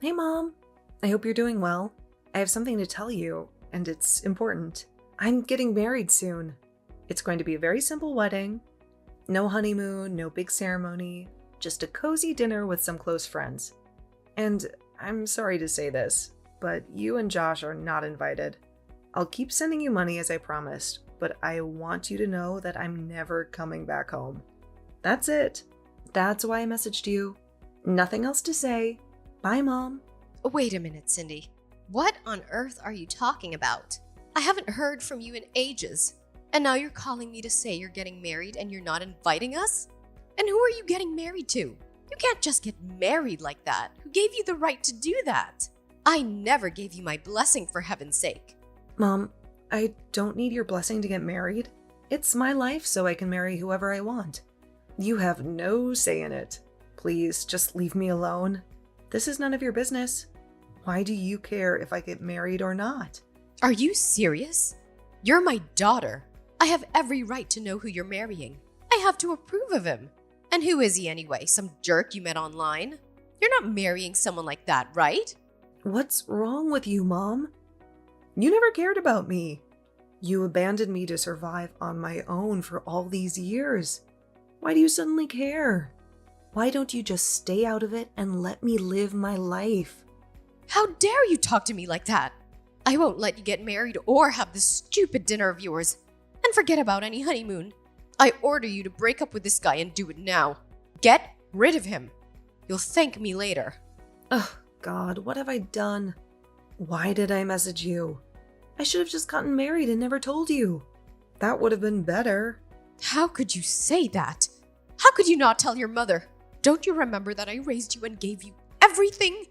Hey, Mom. I hope you're doing well. I have something to tell you, and it's important. I'm getting married soon. It's going to be a very simple wedding. No honeymoon, no big ceremony, just a cozy dinner with some close friends. And I'm sorry to say this, but you and Josh are not invited. I'll keep sending you money as I promised, but I want you to know that I'm never coming back home. That's it. That's why I messaged you. Nothing else to say. Bye, Mom. Wait a minute, Cindy. What on earth are you talking about? I haven't heard from you in ages. And now you're calling me to say you're getting married and you're not inviting us? And who are you getting married to? You can't just get married like that. Who gave you the right to do that? I never gave you my blessing, for heaven's sake. Mom, I don't need your blessing to get married. It's my life, so I can marry whoever I want. You have no say in it. Please, just leave me alone. This is none of your business. Why do you care if I get married or not? Are you serious? You're my daughter. I have every right to know who you're marrying. I have to approve of him. And who is he anyway? Some jerk you met online? You're not marrying someone like that, right? What's wrong with you, Mom? You never cared about me. You abandoned me to survive on my own for all these years. Why do you suddenly care? Why don't you just stay out of it and let me live my life? How dare you talk to me like that? I won't let you get married or have this stupid dinner of yours. And forget about any honeymoon. I order you to break up with this guy and do it now. Get rid of him. You'll thank me later. Ugh, God, what have I done? Why did I message you? I should have just gotten married and never told you. That would have been better. How could you say that? How could you not tell your mother? Don't you remember that I raised you and gave you everything?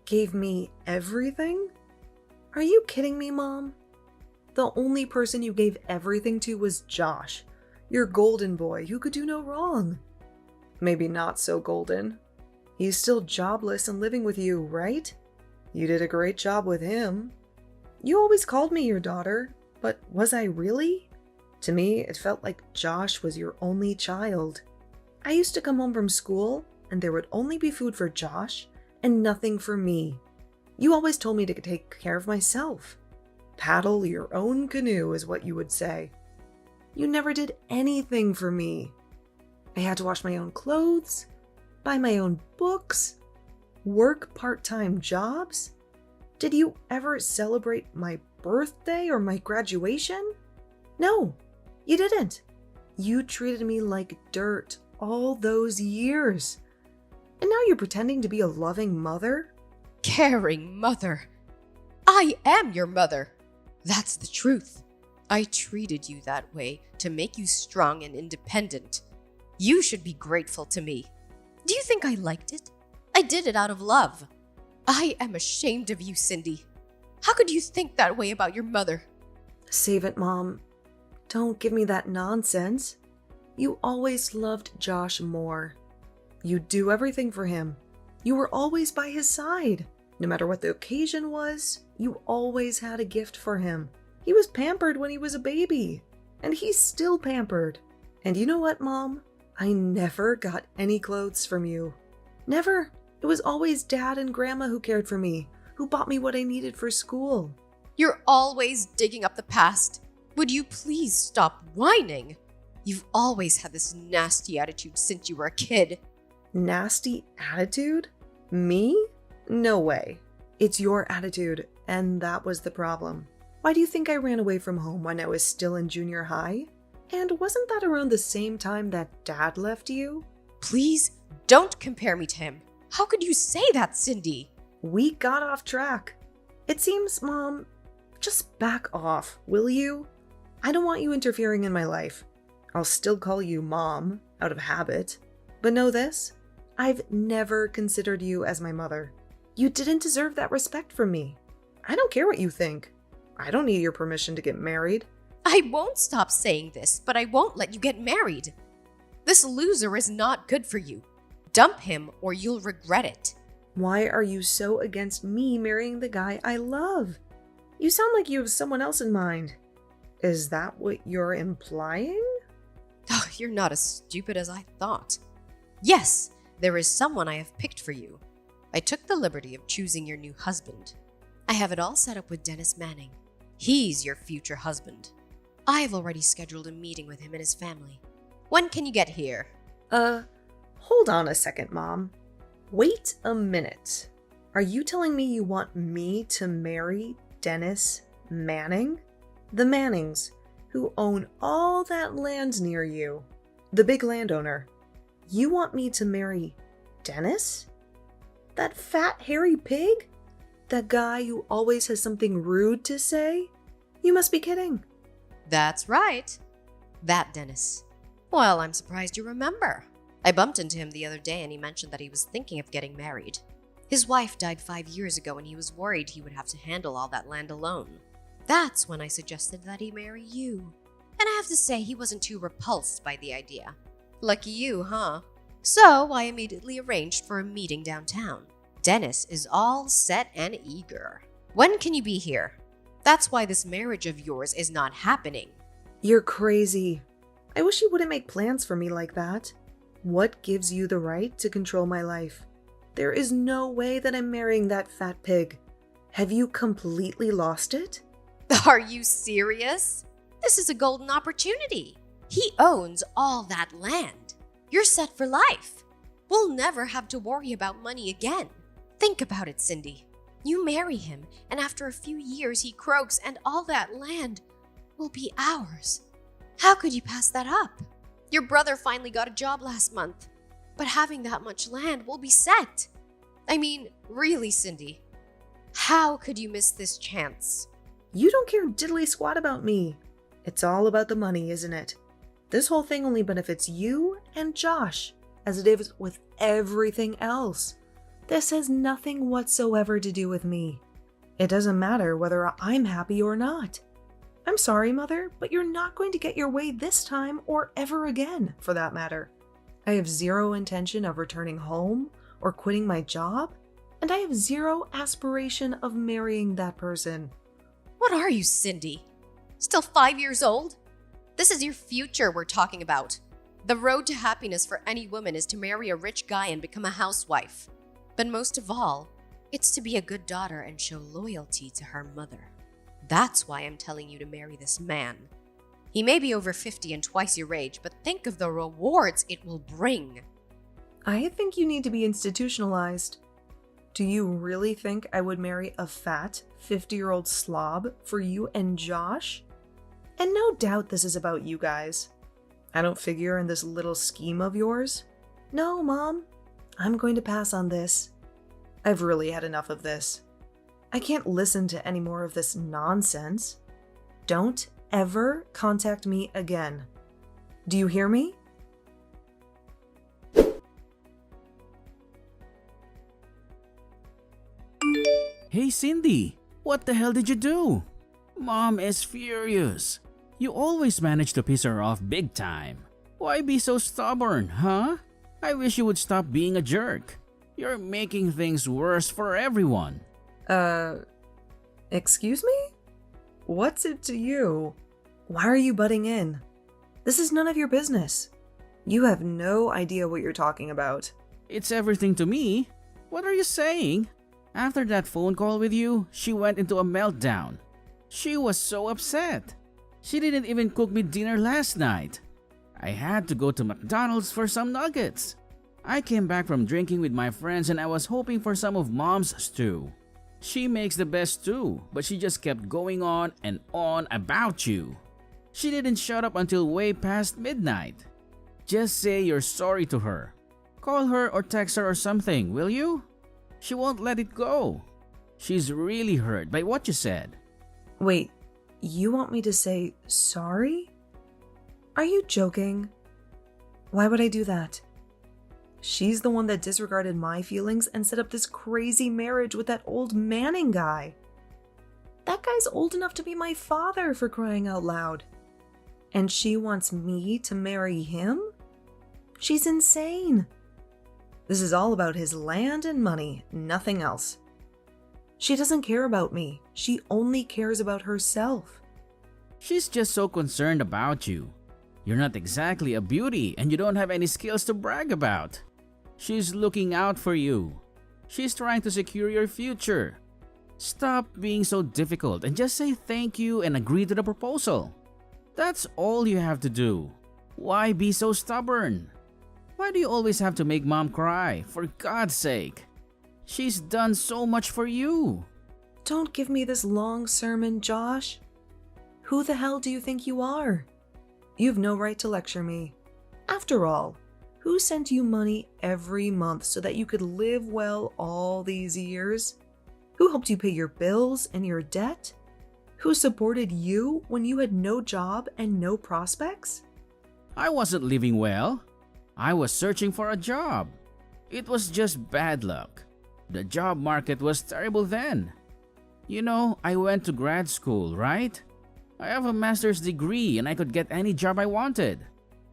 Gave me everything? Are you kidding me, Mom? The only person you gave everything to was Josh, your golden boy who could do no wrong. Maybe not so golden. He's still jobless and living with you, right? You did a great job with him. You always called me your daughter, but was I really? To me, it felt like Josh was your only child. I used to come home from school, and there would only be food for Josh and nothing for me. You always told me to take care of myself. Paddle your own canoe is what you would say. You never did anything for me. I had to wash my own clothes, buy my own books, work part-time jobs. Did you ever celebrate my birthday or my graduation? No, you didn't. You treated me like dirt all those years. And now you're pretending to be a loving mother? Caring mother. I am your mother. That's the truth. I treated you that way to make you strong and independent. You should be grateful to me. Do you think I liked it? I did it out of love. I am ashamed of you, Cindy. How could you think that way about your mother? Save it, Mom. Don't give me that nonsense. You always loved Josh more. You'd do everything for him. You were always by his side. No matter what the occasion was, you always had a gift for him. He was pampered when he was a baby, and he's still pampered. And you know what, Mom? I never got any clothes from you. Never. It was always Dad and Grandma who cared for me, who bought me what I needed for school. You're always digging up the past. Would you please stop whining? You've always had this nasty attitude since you were a kid. Nasty attitude? Me? No way. It's your attitude, and that was the problem. Why do you think I ran away from home when I was still in junior high? And wasn't that around the same time that Dad left you? Please don't compare me to him. How could you say that, Cindy? We got off track. It seems, Mom, just back off, will you? I don't want you interfering in my life. I'll still call you Mom, out of habit. But know this, I've never considered you as my mother. You didn't deserve that respect from me. I don't care what you think. I don't need your permission to get married. I won't stop saying this, but I won't let you get married. This loser is not good for you. Dump him or you'll regret it. Why are you so against me marrying the guy I love? You sound like you have someone else in mind. Is that what you're implying? Oh, you're not as stupid as I thought. Yes, there is someone I have picked for you. I took the liberty of choosing your new husband. I have it all set up with Dennis Manning. He's your future husband. I've already scheduled a meeting with him and his family. When can you get here? Hold on a second, Mom. Wait a minute. Are you telling me you want me to marry Dennis Manning? The Mannings, who own all that land near you. The big landowner. You want me to marry Dennis? That fat, hairy pig? That guy who always has something rude to say? You must be kidding. That's right. That Dennis. Well, I'm surprised you remember. I bumped into him the other day and he mentioned that he was thinking of getting married. His wife died 5 years ago and he was worried he would have to handle all that land alone. That's when I suggested that he marry you. And I have to say he wasn't too repulsed by the idea. Lucky you, huh? So I immediately arranged for a meeting downtown. Dennis is all set and eager. When can you be here? That's why this marriage of yours is not happening. You're crazy. I wish you wouldn't make plans for me like that. What gives you the right to control my life? There is no way that I'm marrying that fat pig. Have you completely lost it? Are you serious? This is a golden opportunity. He owns all that land. You're set for life. We'll never have to worry about money again. Think about it, Cindy. You marry him, and after a few years he croaks and all that land will be ours. How could you pass that up? Your brother finally got a job last month, but having that much land will be set. I mean, really, Cindy, how could you miss this chance? You don't care diddly squat about me. It's all about the money, isn't it? This whole thing only benefits you and Josh, as it is with everything else. This has nothing whatsoever to do with me. It doesn't matter whether I'm happy or not. I'm sorry, Mother, but you're not going to get your way this time or ever again, for that matter. I have zero intention of returning home or quitting my job, and I have zero aspiration of marrying that person. What are you, Cindy? Still 5 years old? This is your future we're talking about. The road to happiness for any woman is to marry a rich guy and become a housewife. But most of all, it's to be a good daughter and show loyalty to her mother. That's why I'm telling you to marry this man. He may be over 50 and twice your age, but think of the rewards it will bring. I think you need to be institutionalized. Do you really think I would marry a fat, 50-year-old slob for you and Josh? And no doubt this is about you guys. I don't figure in this little scheme of yours. No, Mom. I'm going to pass on this. I've really had enough of this. I can't listen to any more of this nonsense. Don't ever contact me again. Do you hear me? Hey Cindy, what the hell did you do? Mom is furious. You always manage to piss her off big time. Why be so stubborn, huh? I wish you would stop being a jerk. You're making things worse for everyone. Excuse me? What's it to you? Why are you butting in? This is none of your business. You have no idea what you're talking about. It's everything to me. What are you saying? After that phone call with you, she went into a meltdown. She was so upset. She didn't even cook me dinner last night. I had to go to McDonald's for some nuggets. I came back from drinking with my friends and I was hoping for some of Mom's stew. She makes the best stew, but she just kept going on and on about you. She didn't shut up until way past midnight. Just say you're sorry to her. Call her or text her or something, will you? She won't let it go. She's really hurt by what you said. Wait, you want me to say sorry? Are you joking? Why would I do that? She's the one that disregarded my feelings and set up this crazy marriage with that old Manning guy. That guy's old enough to be my father, for crying out loud. And she wants me to marry him? She's insane. This is all about his land and money, nothing else. She doesn't care about me. She only cares about herself. She's just so concerned about you. You're not exactly a beauty and you don't have any skills to brag about. She's looking out for you. She's trying to secure your future. Stop being so difficult and just say thank you and agree to the proposal. That's all you have to do. Why be so stubborn? Why do you always have to make mom cry? For God's sake. She's done so much for you. Don't give me this long sermon, Josh. Who the hell do you think you are? You've no right to lecture me. After all, who sent you money every month so that you could live well all these years? Who helped you pay your bills and your debt? Who supported you when you had no job and no prospects? I wasn't living well. I was searching for a job. It was just bad luck. The job market was terrible then. You know, I went to grad school, right? I have a master's degree and I could get any job I wanted.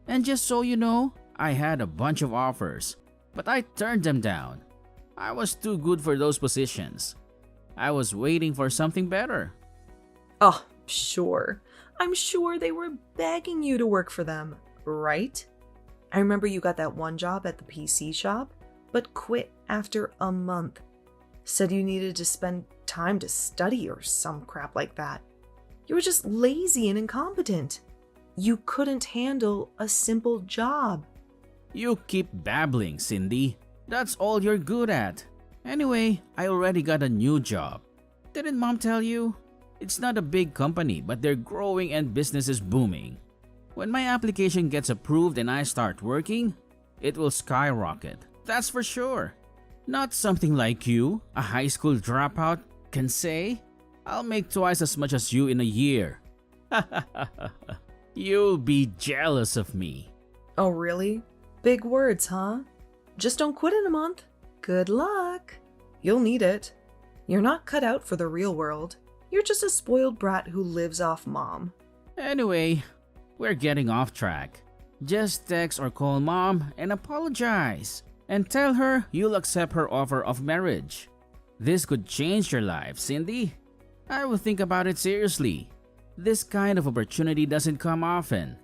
And just so you know, I had a bunch of offers, but I turned them down. I was too good for those positions. I was waiting for something better. Oh, sure. I'm sure they were begging you to work for them, right? I remember you got that one job at the PC shop, but quit after a month. Said you needed to spend time to study or some crap like that. You were just lazy and incompetent. You couldn't handle a simple job. You keep babbling, Cindy. That's all you're good at. Anyway, I already got a new job. Didn't mom tell you? It's not a big company, but they're growing and business is booming. When my application gets approved and I start working, it will skyrocket. That's for sure. Not something like you, a high school dropout, can say. I'll make twice as much as you in a year. You'll be jealous of me. Oh, really? Big words, huh? Just don't quit in a month. Good luck. You'll need it. You're not cut out for the real world. You're just a spoiled brat who lives off mom. Anyway, we're getting off track. Just text or call mom and apologize. And tell her you'll accept her offer of marriage. This could change your life, Cindy. I will think about it seriously. This kind of opportunity doesn't come often.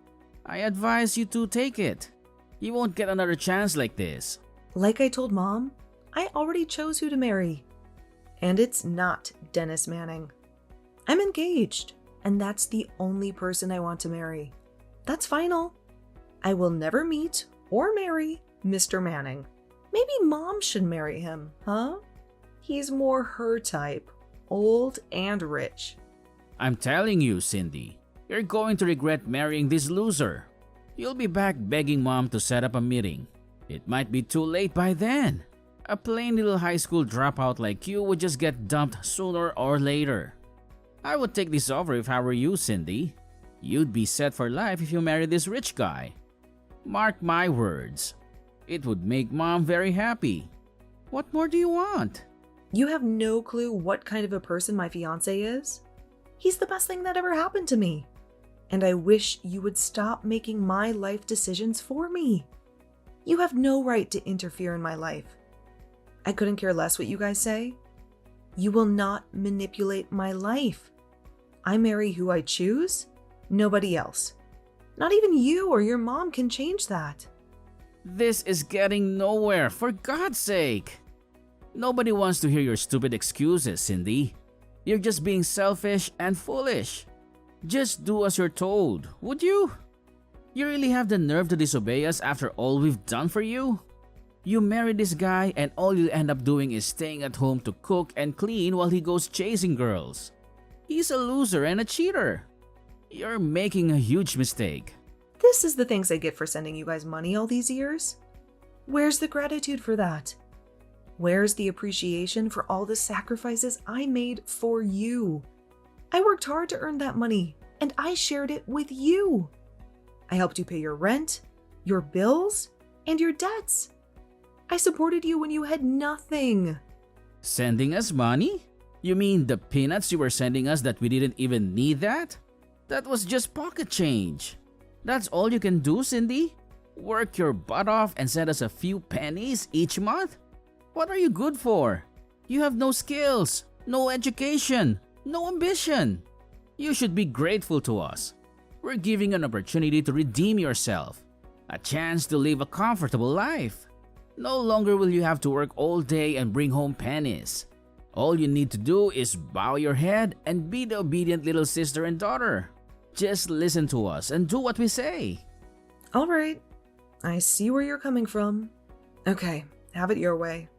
I advise you to take it. You won't get another chance like this. Like I told mom, I already chose who to marry. And it's not Dennis Manning. I'm engaged, and that's the only person I want to marry. That's final. I will never meet or marry Mr. Manning. Maybe mom should marry him, huh? He's more her type, old and rich. I'm telling you, Cindy, you're going to regret marrying this loser. You'll be back begging mom to set up a meeting. It might be too late by then. A plain little high school dropout like you would just get dumped sooner or later. I would take this over if I were you, Cindy. You'd be set for life if you marry this rich guy. Mark my words. It would make mom very happy. What more do you want? You have no clue what kind of a person my fiancé is. He's the best thing that ever happened to me. And I wish you would stop making my life decisions for me. You have no right to interfere in my life. I couldn't care less what you guys say. You will not manipulate my life. I marry who I choose, nobody else. Not even you or your mom can change that. This is getting nowhere, for God's sake. Nobody wants to hear your stupid excuses, Cindy. You're just being selfish and foolish. Just do as you're told, would you? You really have the nerve to disobey us after all we've done for you? You marry this guy and all you end up doing is staying at home to cook and clean while he goes chasing girls. He's a loser and a cheater. You're making a huge mistake. This is the things I get for sending you guys money all these years. Where's the gratitude for that? Where's the appreciation for all the sacrifices I made for you? I worked hard to earn that money, and I shared it with you. I helped you pay your rent, your bills, and your debts. I supported you when you had nothing. Sending us money? You mean the peanuts you were sending us that we didn't even need that? That was just pocket change. That's all you can do, Cindy? Work your butt off and send us a few pennies each month? What are you good for? You have no skills, no education, no ambition. You should be grateful to us. We're giving you an opportunity to redeem yourself. A chance to live a comfortable life. No longer will you have to work all day and bring home pennies. All you need to do is bow your head and be the obedient little sister and daughter. Just listen to us and do what we say. All right, I see where you're coming from. Okay, have it your way.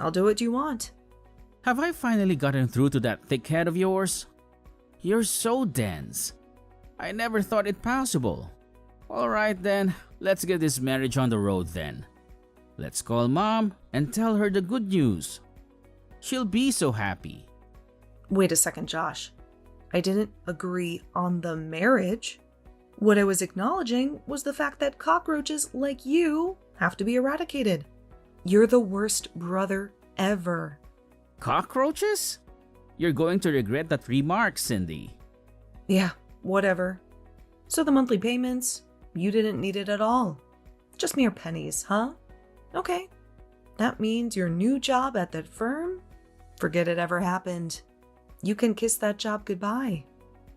I'll do what you want. Have I finally gotten through to that thick head of yours? You're so dense. I never thought it possible. All right then, let's get this marriage on the road then. Let's call Mom and tell her the good news. She'll be so happy. Wait a second, Josh. I didn't agree on the marriage. What I was acknowledging was the fact that cockroaches like you have to be eradicated. You're the worst brother ever. Cockroaches? You're going to regret that remark, Cindy. Yeah, whatever. So the monthly payments, you didn't need it at all. Just mere pennies, huh? Okay. That means your new job at that firm? Forget it ever happened. You can kiss that job goodbye.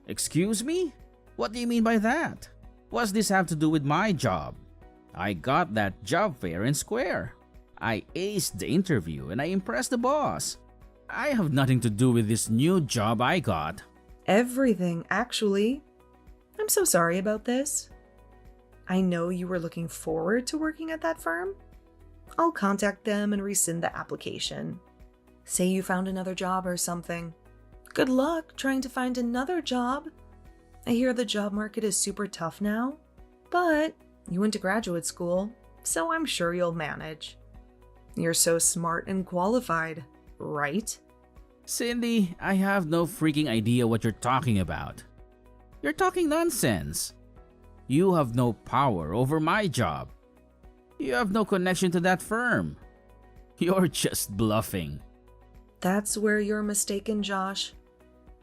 Excuse me? What do you mean by that? What's this have to do with my job? I got that job fair and square. I aced the interview and I impressed the boss. I have nothing to do with this new job I got. Everything, actually. I'm so sorry about this. I know you were looking forward to working at that firm. I'll contact them and rescind the application. Say you found another job or something. Good luck trying to find another job. I hear the job market is super tough now, but you went to graduate school, so I'm sure you'll manage. You're so smart and qualified, right? Cindy, I have no freaking idea what you're talking about. You're talking nonsense. You have no power over my job. You have no connection to that firm. You're just bluffing. That's where you're mistaken, Josh.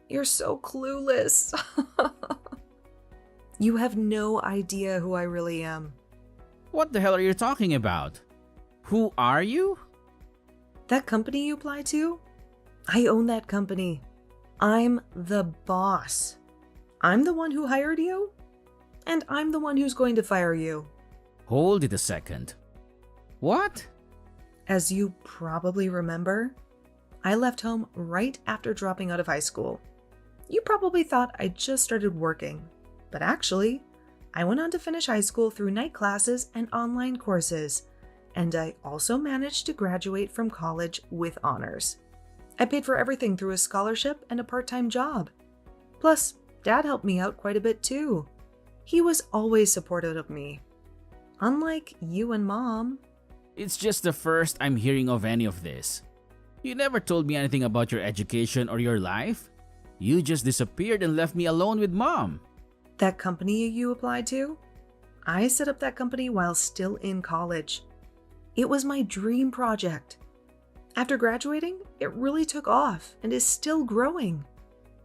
You're so clueless. You have no idea who I really am. What the hell are you talking about? Who are you? That company you apply to? I own that company. I'm the boss. I'm the one who hired you, and I'm the one who's going to fire you. Hold it a second. What? As you probably remember, I left home right after dropping out of high school. You probably thought I just started working, but actually, I went on to finish high school through night classes and online courses, and I also managed to graduate from college with honors. I paid for everything through a scholarship and a part-time job. Plus, Dad helped me out quite a bit too. He was always supportive of me. Unlike you and Mom. It's just the first I'm hearing of any of this. You never told me anything about your education or your life. You just disappeared and left me alone with Mom. That company you applied to? I set up that company while still in college. It was my dream project. After graduating, it really took off and is still growing.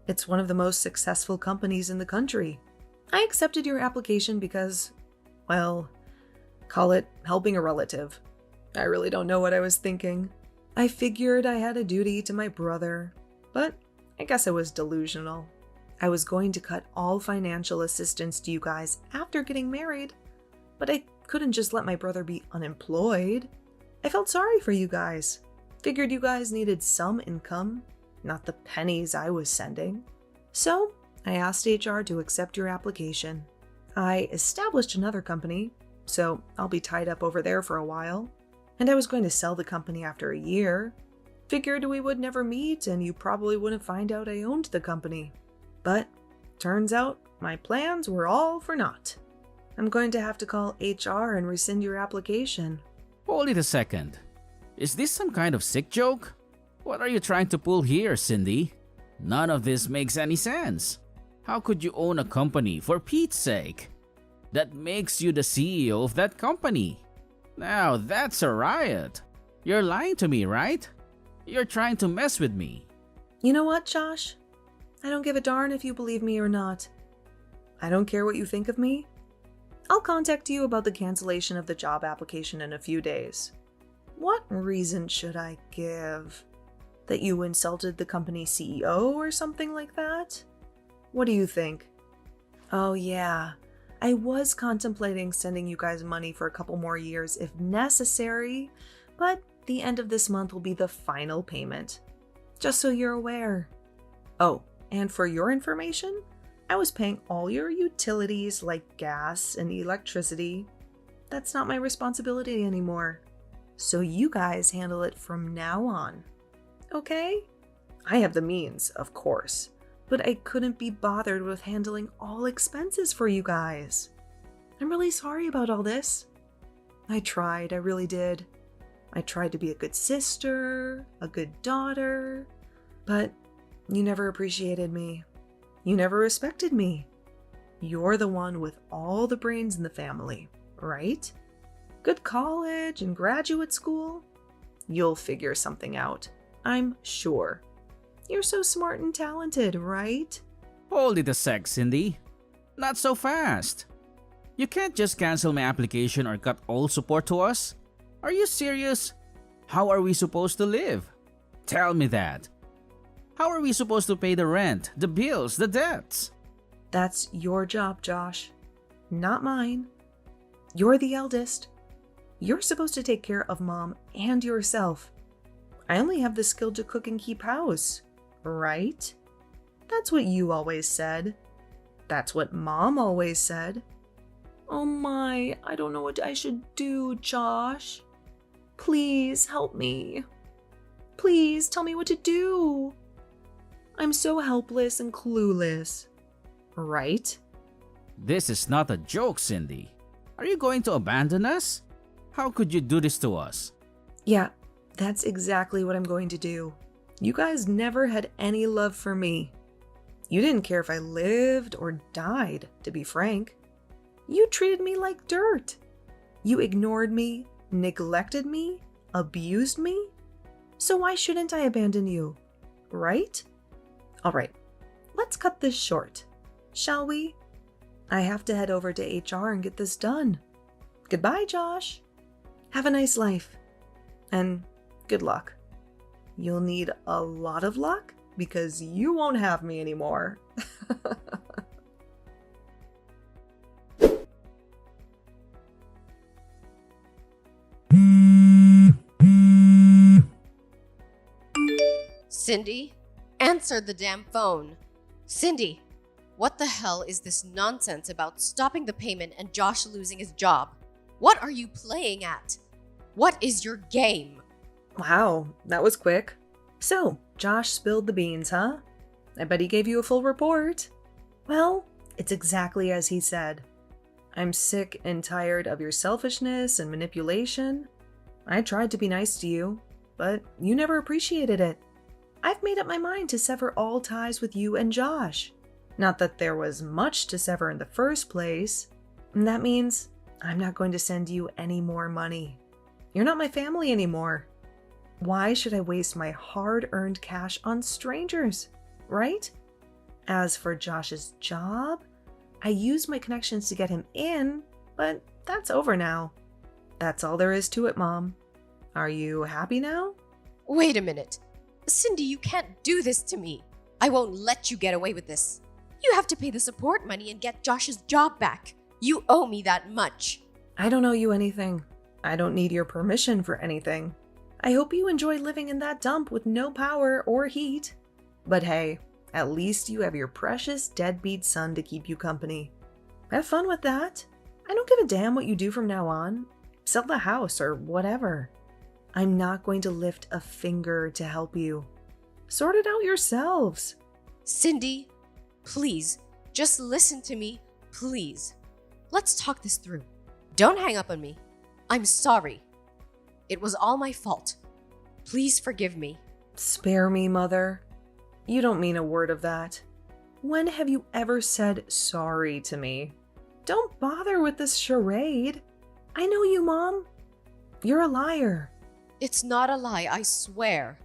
It's one of the most successful companies in the country. I accepted your application because, well, call it helping a relative. I really don't know what I was thinking. I figured I had a duty to my brother, but I guess I was delusional. I was going to cut all financial assistance to you guys after getting married, but I couldn't just let my brother be unemployed. I felt sorry for you guys. Figured you guys needed some income, not the pennies I was sending. So I asked HR to accept your application. I established another company, so I'll be tied up over there for a while. And I was going to sell the company after a year. Figured we would never meet and you probably wouldn't find out I owned the company. But turns out my plans were all for naught. I'm going to have to call HR and rescind your application. Hold it a second. Is this some kind of sick joke? What are you trying to pull here, Cindy? None of this makes any sense. How could you own a company for Pete's sake? That makes you the CEO of that company. Now that's a riot. You're lying to me, right? You're trying to mess with me. You know what, Josh? I don't give a darn if you believe me or not. I don't care what you think of me. I'll contact you about the cancellation of the job application in a few days. What reason should I give? That you insulted the company CEO or something like that? What do you think? Oh yeah, I was contemplating sending you guys money for a couple more years if necessary, but the end of this month will be the final payment. Just so you're aware. Oh, and for your information, I was paying all your utilities like gas and electricity. That's not my responsibility anymore. So you guys handle it from now on. Okay? I have the means, of course, but I couldn't be bothered with handling all expenses for you guys. I'm really sorry about all this. I tried, I really did. I tried to be a good sister, a good daughter, but you never appreciated me. You never respected me. You're the one with all the brains in the family, right? Good college and graduate school. You'll figure something out, I'm sure. You're so smart and talented, right? Hold it a sec, Cindy. Not so fast. You can't just cancel my application or cut all support to us. Are you serious? How are we supposed to live? Tell me that. How are we supposed to pay the rent, the bills, the debts? That's your job, Josh, not mine. You're the eldest. You're supposed to take care of Mom and yourself. I only have the skill to cook and keep house, right? That's what you always said. That's what Mom always said. Oh my, I don't know what I should do, Josh. Please help me. Please tell me what to do. I'm so helpless and clueless. Right? This is not a joke, Cindy. Are you going to abandon us? How could you do this to us? Yeah, that's exactly what I'm going to do. You guys never had any love for me. You didn't care if I lived or died, to be frank. You treated me like dirt. You ignored me, neglected me, abused me. So why shouldn't I abandon you? Right? All right, let's cut this short, shall we? I have to head over to HR and get this done. Goodbye, Josh. Have a nice life. And good luck. You'll need a lot of luck because you won't have me anymore. Cindy, answer the damn phone. Cindy, what the hell is this nonsense about stopping the payment and Josh losing his job? What are you playing at? What is your game? Wow, that was quick. So, Josh spilled the beans, huh? I bet he gave you a full report. Well, it's exactly as he said. I'm sick and tired of your selfishness and manipulation. I tried to be nice to you, but you never appreciated it. I've made up my mind to sever all ties with you and Josh. Not that there was much to sever in the first place. And that means I'm not going to send you any more money. You're not my family anymore. Why should I waste my hard-earned cash on strangers, right? As for Josh's job, I used my connections to get him in, but that's over now. That's all there is to it, Mom. Are you happy now? Wait a minute. Cindy, you can't do this to me. I won't let you get away with this. You have to pay the support money and get Josh's job back. You owe me that much. I don't owe you anything. I don't need your permission for anything. I hope you enjoy living in that dump with no power or heat. But hey, at least you have your precious deadbeat son to keep you company. Have fun with that. I don't give a damn what you do from now on. Sell the house or whatever. I'm not going to lift a finger to help you. Sort it out yourselves. Cindy, please, just listen to me, please. Let's talk this through. Don't hang up on me. I'm sorry. It was all my fault. Please forgive me. Spare me, Mother. You don't mean a word of that. When have you ever said sorry to me? Don't bother with this charade. I know you, Mom. You're a liar. It's not a lie, I swear.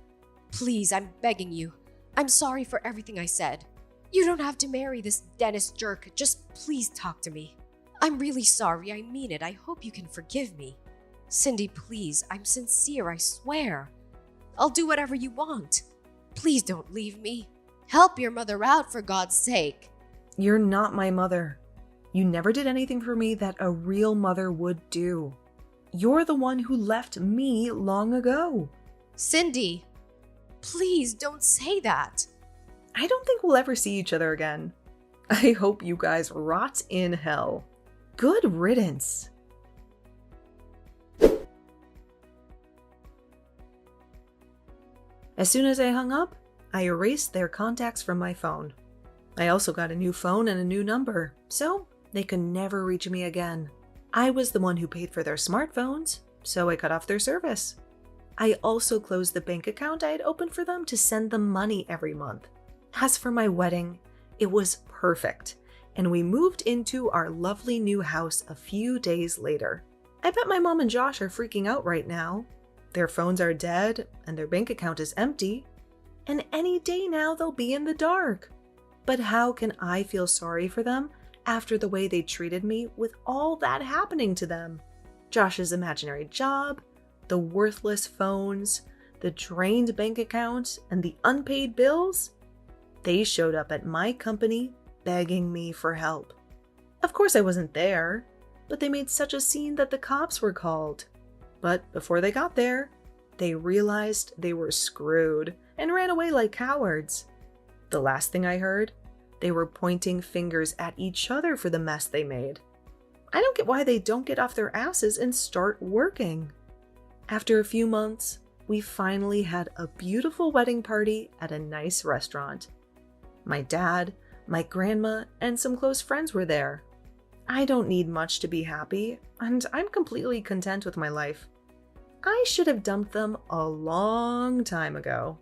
Please, I'm begging you. I'm sorry for everything I said. You don't have to marry this Dennis jerk. Just please talk to me. I'm really sorry. I mean it. I hope you can forgive me. Cindy, please. I'm sincere, I swear. I'll do whatever you want. Please don't leave me. Help your mother out, for God's sake. You're not my mother. You never did anything for me that a real mother would do. You're the one who left me long ago. Cindy, please don't say that. I don't think we'll ever see each other again. I hope you guys rot in hell. Good riddance. As soon as I hung up, I erased their contacts from my phone. I also got a new phone and a new number, so they could never reach me again. I was the one who paid for their smartphones, so I cut off their service. I also closed the bank account I had opened for them to send them money every month. As for my wedding, it was perfect, and we moved into our lovely new house a few days later. I bet my mom and Josh are freaking out right now. Their phones are dead, and their bank account is empty, and any day now they'll be in the dark. But how can I feel sorry for them after the way they treated me with all that happening to them? Josh's imaginary job, the worthless phones, the drained bank account, and the unpaid bills? They showed up at my company begging me for help. Of course I wasn't there, but they made such a scene that the cops were called. But before they got there, they realized they were screwed and ran away like cowards. The last thing I heard, they were pointing fingers at each other for the mess they made. I don't get why they don't get off their asses and start working. After a few months, we finally had a beautiful wedding party at a nice restaurant. My dad, my grandma, and some close friends were there. I don't need much to be happy, and I'm completely content with my life. I should have dumped them a long time ago.